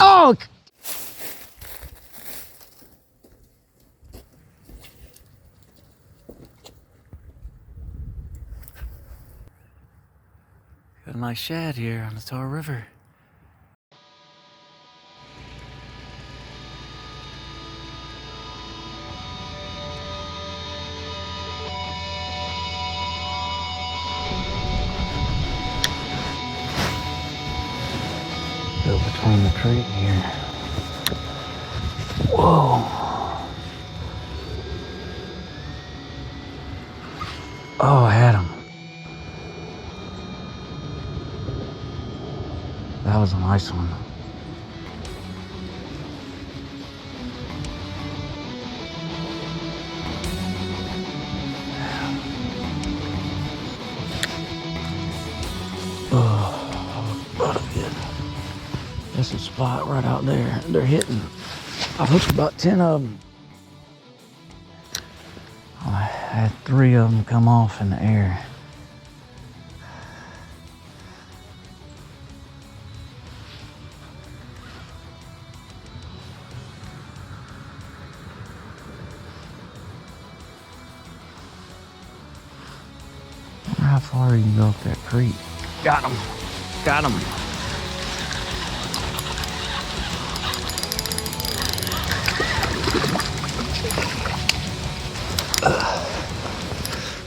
Oh! Got a nice shad here on the Tar River. Go between the tree here. Whoa. Oh, I had him. That was a nice one. There's a spot right out there. They're hitting. I hooked about 10 of them. I had 3 of them come off in the air. I wonder how far you can go up that creek. Got him. Got him.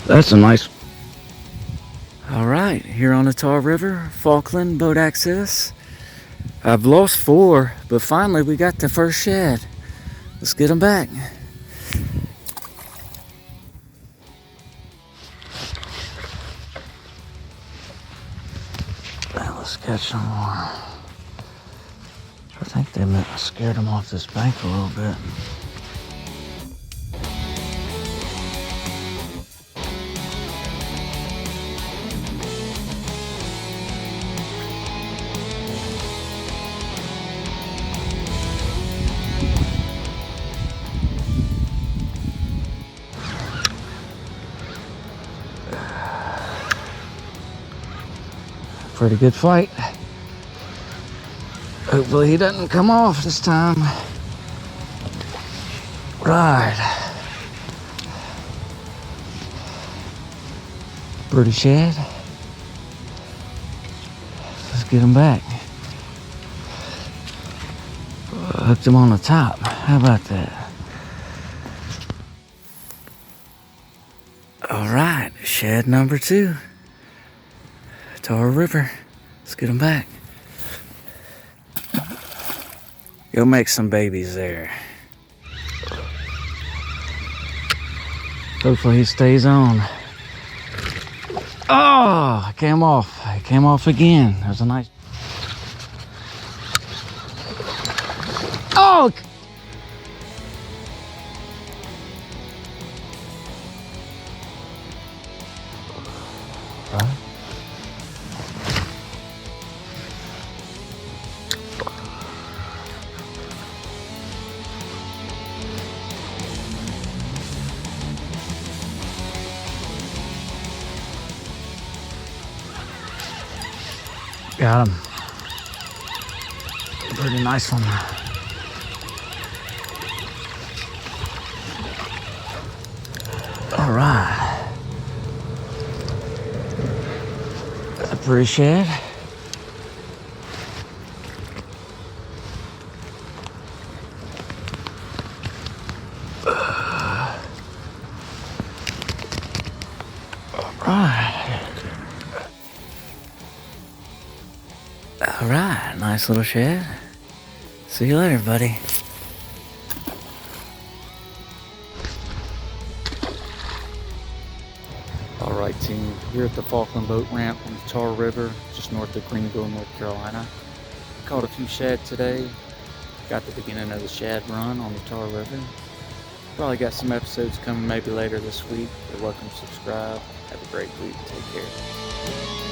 That's a nice. All right, here on the Tar River, Falkland boat access. I've lost 4, but finally we got the first shad. Let's get them back. Now let's catch some more. I think they scared them off this bank a little bit. Pretty good fight. Hopefully he doesn't come off this time. Right. Pretty shad. Let's get him back. Hooked him on the top. How about that? All right, shad number 2. Tar River. Let's get them back. Go make some babies there. Hopefully he stays on. Oh, I came off. I came off again. There's a nice. Oh! Right. Got him. Pretty nice one. All right. That's a pretty shad. All right, nice little shad. See you later, buddy. All right, team, here at the Falkland boat ramp on the Tar River, just north of Greenville, North Carolina. Caught a few shad today. Got the beginning of the Shad Run on the Tar River. Probably got some episodes coming maybe later this week. You're welcome to subscribe. Have a great week. Take care.